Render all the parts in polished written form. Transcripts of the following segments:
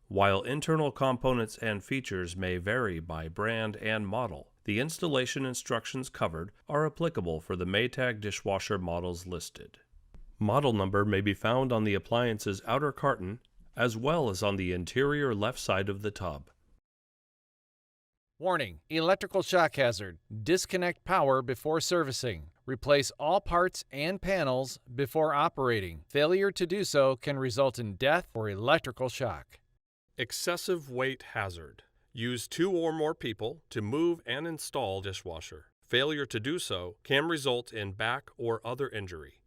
While internal components and features may vary by brand and model, the installation instructions covered are applicable for the Maytag dishwasher models listed. Model number may be found on the appliance's outer carton as well as on the interior left side of the tub. Warning: electrical shock hazard. Disconnect power before servicing. Replace all parts and panels before operating. Failure to do so can result in death or electrical shock. Excessive weight hazard. Use 2 or more people to move and install dishwasher. Failure to do so can result in back or other injury.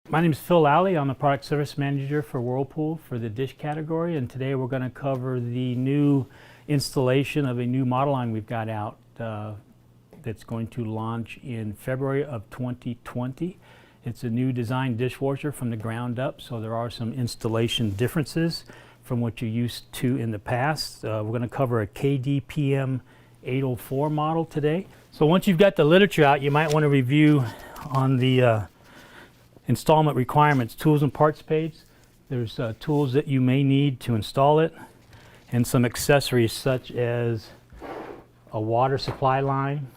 My name is Phil Lally. I'm the Product Service Manager for Whirlpool for the dish category, and today we're going to cover the new installation of a new model line we've got out that's going to launch in February of 2020. It's a new design dishwasher from the ground up, so there are some installation differences from what you're used to in the past. We're going to cover a KDPM 804 model today. So once you've got the literature out, you might want to review on the installment requirements tools and parts page. There's tools that you may need to install it and some accessories such as a water supply line,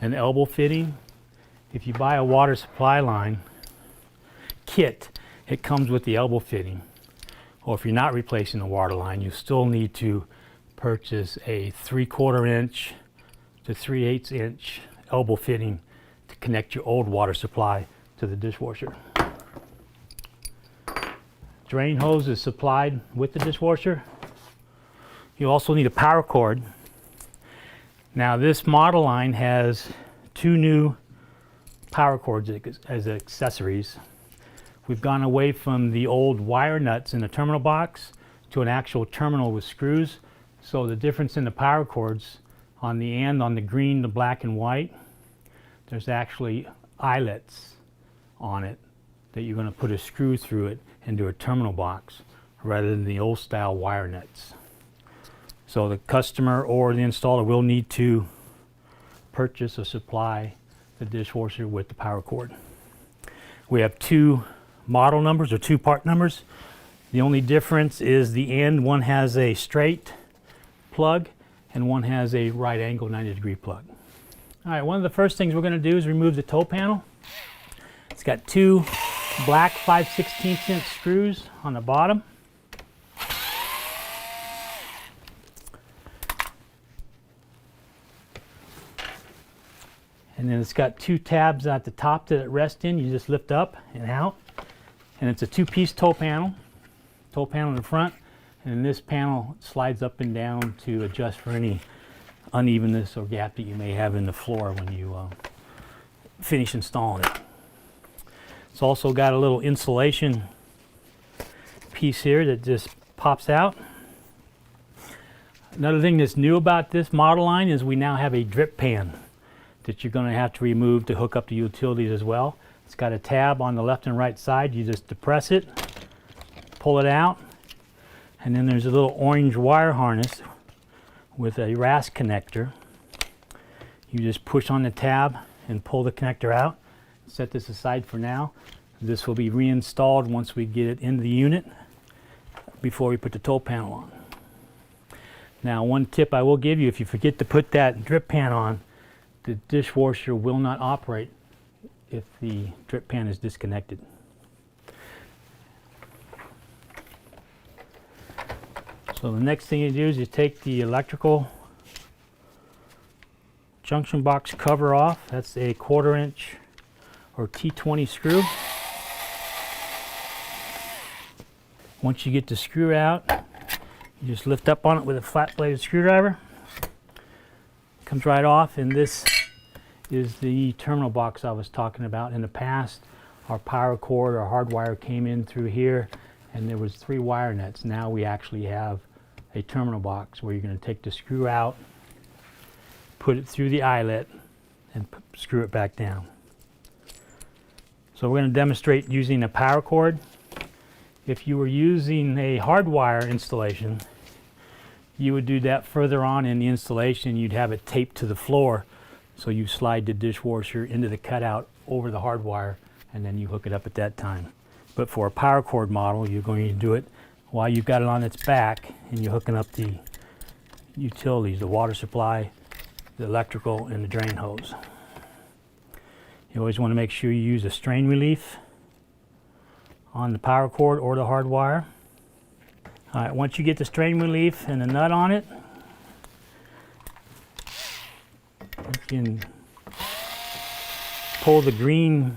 an elbow fitting. If you buy a water supply line kit, it comes with the elbow fitting. Or if you're not replacing the water line, you still need to purchase a 3/4 inch to 3/8 inch elbow fitting to connect your old water supply to the dishwasher. Drain hose is supplied with the dishwasher. You also need a power cord. Now this model line has 2 new power cords as accessories. We've gone away from the old wire nuts in the terminal box to an actual terminal with screws. So the difference in the power cords on the end, on the green, the black and white, there's actually eyelets on it that you're going to put a screw through it into a terminal box rather than the old style wire nuts. So the customer or the installer will need to purchase or supply the dishwasher with the power cord. We have 2 model numbers or 2 part numbers. The only difference is the end. One has a straight plug and one has a right angle 90-degree plug. All right, one of the first things we're going to do is remove the toe panel. It's got 2 black 5/16 inch screws on the bottom. And then it's got 2 tabs at the top that it rests in. You just lift up and out. And it's a 2-piece toe panel in the front. And this panel slides up and down to adjust for any unevenness or gap that you may have in the floor when you finish installing it. It's also got a little insulation piece here that just pops out. Another thing that's new about this model line is we now have a drip pan that you're going to have to remove to hook up the utilities as well. It's got a tab on the left and right side. You just depress it, pull it out, and then there's a little orange wire harness with a RAS connector. You just push on the tab and pull the connector out. Set this aside for now. This will be reinstalled once we get it into the unit before we put the toe panel on. Now, one tip I will give you: if you forget to put that drip pan on, the dishwasher will not operate if the drip pan is disconnected. So the next thing you do is you take the electrical junction box cover off. That's a 1/4 inch or T20 screw. Once you get the screw out, you just lift up on it with a flat bladed screwdriver. Comes right off, and this is the terminal box I was talking about. In the past, our power cord or hardwire came in through here, and there was 3 wire nuts. Now we actually have a terminal box where you're going to take the screw out, put it through the eyelet, and screw it back down. So we're going to demonstrate using a power cord. If you were using a hardwire installation, you would do that further on in the installation. You'd have it taped to the floor, so you slide the dishwasher into the cutout over the hardwire, and then you hook it up at that time. But for a power cord model, you're going to do it while you've got it on its back and you're hooking up the utilities, the water supply, the electrical, and the drain hose. You always want to make sure you use a strain relief on the power cord or the hard wire. All right, once you get the strain relief and the nut on it, you can pull the green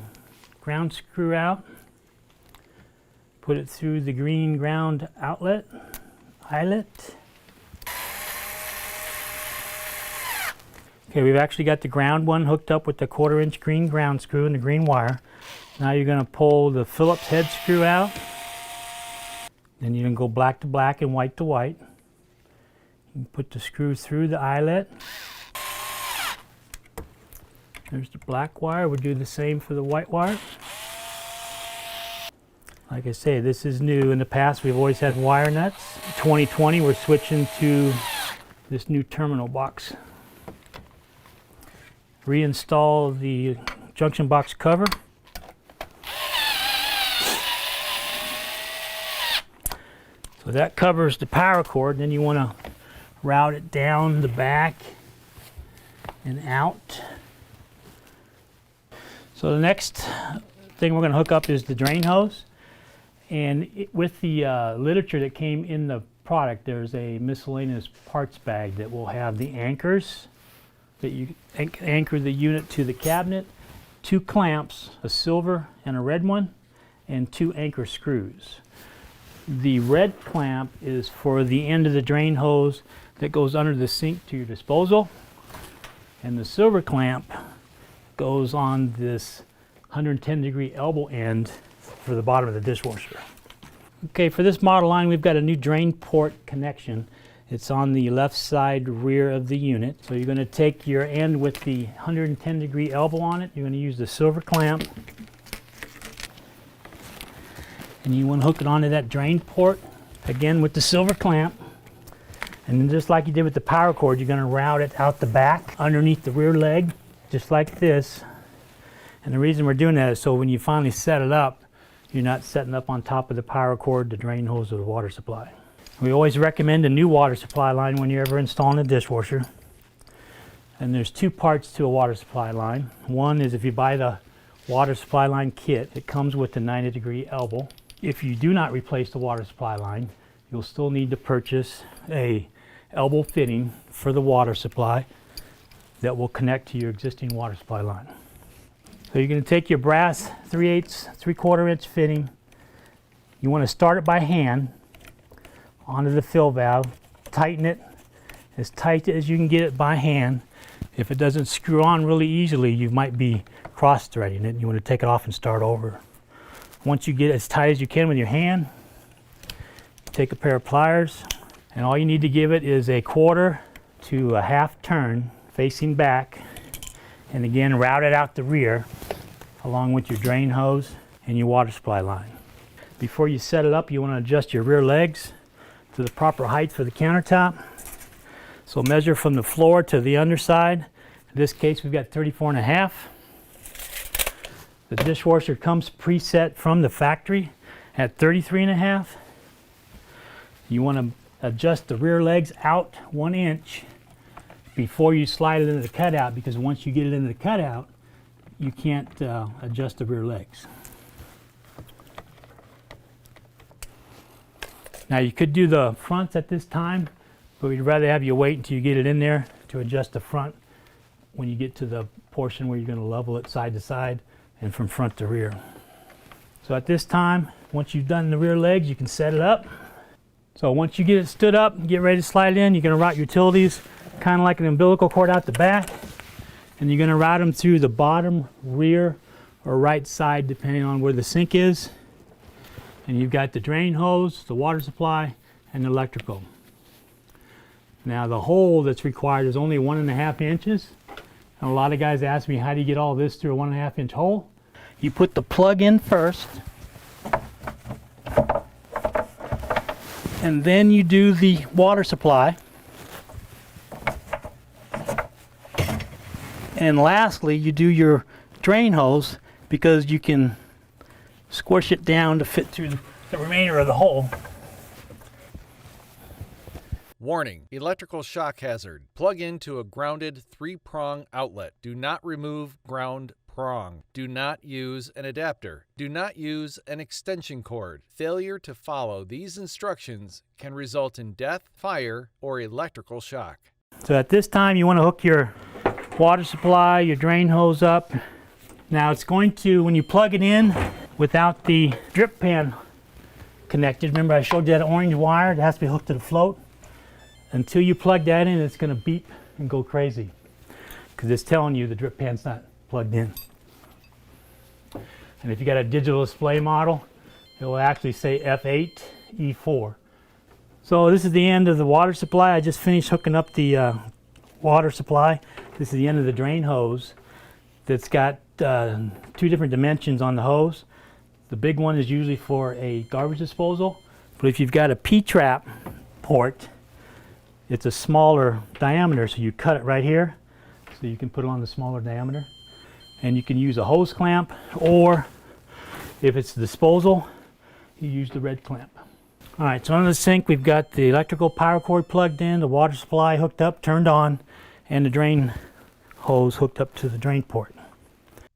ground screw out, put it through the green ground eyelet. Okay, we've actually got the ground one hooked up with the 1/4 inch green ground screw and the green wire. Now you're going to pull the Phillips head screw out. Then you're going to go black to black and white to white. You can put the screw through the eyelet. There's the black wire. We'll do the same for the white wire. Like I say, this is new. In the past, we've always had wire nuts. 2020, we're switching to this new terminal box. Reinstall the junction box cover. So that covers the power cord. Then you want to route it down the back and out. So the next thing we're going to hook up is the drain hose. And with the literature that came in the product, there's a miscellaneous parts bag that will have the anchors that you anchor the unit to the cabinet, 2 clamps, a silver and a red one, and 2 anchor screws. The red clamp is for the end of the drain hose that goes under the sink to your disposal, and the silver clamp goes on this 110-degree elbow end for the bottom of the dishwasher. Okay, for this model line, we've got a new drain port connection. It's on the left side rear of the unit. So you're going to take your end with the 110-degree elbow on it. You're going to use the silver clamp. And you want to hook it onto that drain port, again with the silver clamp. And then just like you did with the power cord, you're going to route it out the back underneath the rear leg, just like this. And the reason we're doing that is so when you finally set it up, you're not setting up on top of the power cord, the drain hose, or the water supply. We always recommend a new water supply line when you're ever installing a dishwasher. And there's 2 parts to a water supply line. One is if you buy the water supply line kit, it comes with the 90-degree elbow. If you do not replace the water supply line, you'll still need to purchase a elbow fitting for the water supply that will connect to your existing water supply line. So you're going to take your brass 3/4 inch fitting. You want to start it by hand onto the fill valve, tighten it as tight as you can get it by hand. If it doesn't screw on really easily, you might be cross-threading it. You want to take it off and start over. Once you get it as tight as you can with your hand, take a pair of pliers, and all you need to give it is a 1/4 to a 1/2 turn facing back, and again route it out the rear along with your drain hose and your water supply line. Before you set it up, you want to adjust your rear legs to the proper height for the countertop. So measure from the floor to the underside. In this case, we've got 34.5. The dishwasher comes preset from the factory at 33.5. You want to adjust the rear legs out 1 inch before you slide it into the cutout, because once you get it into the cutout, you can't adjust the rear legs. Now you could do the fronts at this time, but we'd rather have you wait until you get it in there to adjust the front when you get to the portion where you're going to level it side to side and from front to rear. So at this time, once you've done the rear legs, you can set it up. So once you get it stood up and get ready to slide it in, you're going to route utilities kind of like an umbilical cord out the back, and you're going to route them through the bottom, rear, or right side depending on where the sink is. And you've got the drain hose, the water supply, and the electrical. Now the hole that's required is only 1.5 inches. And a lot of guys ask me, how do you get all this through a 1.5 inch hole? You put the plug in first, and then you do the water supply. And lastly, you do your drain hose, because you can squish it down to fit through the remainder of the hole. Warning: electrical shock hazard. Plug into a grounded 3-prong outlet. Do not remove ground prong. Do not use an adapter. Do not use an extension cord. Failure to follow these instructions can result in death, fire, or electrical shock. So at this time you want to hook your water supply, your drain hose up. Now it's going to, when you plug it in without the drip pan connected, remember I showed you that orange wire that has to be hooked to the float? Until you plug that in, it's going to beep and go crazy because it's telling you the drip pan's not plugged in. And if you got a digital display model, it will actually say F8 E4. So this is the end of the water supply. I just finished hooking up the water supply. This is the end of the drain hose that's got 2 different dimensions on the hose. The big one is usually for a garbage disposal, but if you've got a P-trap port, it's a smaller diameter, so you cut it right here so you can put it on the smaller diameter. And you can use a hose clamp, or if it's disposal, you use the red clamp. All right, so under the sink we've got the electrical power cord plugged in, the water supply hooked up, turned on, and the drain hose hooked up to the drain port.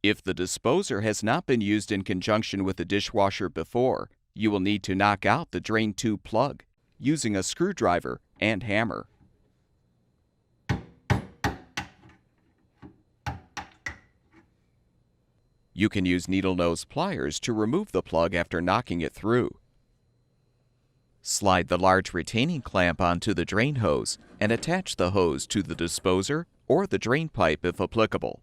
If the disposer has not been used in conjunction with the dishwasher before, you will need to knock out the drain tube plug using a screwdriver and hammer. You can use needle nose pliers to remove the plug after knocking it through. Slide the large retaining clamp onto the drain hose and attach the hose to the disposer or the drain pipe if applicable.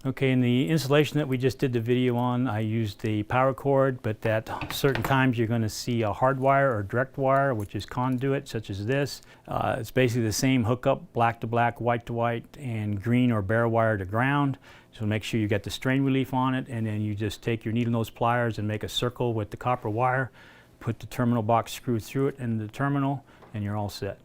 Okay, in the installation that we just did the video on, I used the power cord, but at certain times you're going to see a hard wire or direct wire, which is conduit, such as this. It's basically the same hookup, black to black, white to white, and green or bare wire to ground. So make sure you get the strain relief on it, and then you just take your needle nose pliers and make a circle with the copper wire, put the terminal box screw through it and the terminal, and you're all set.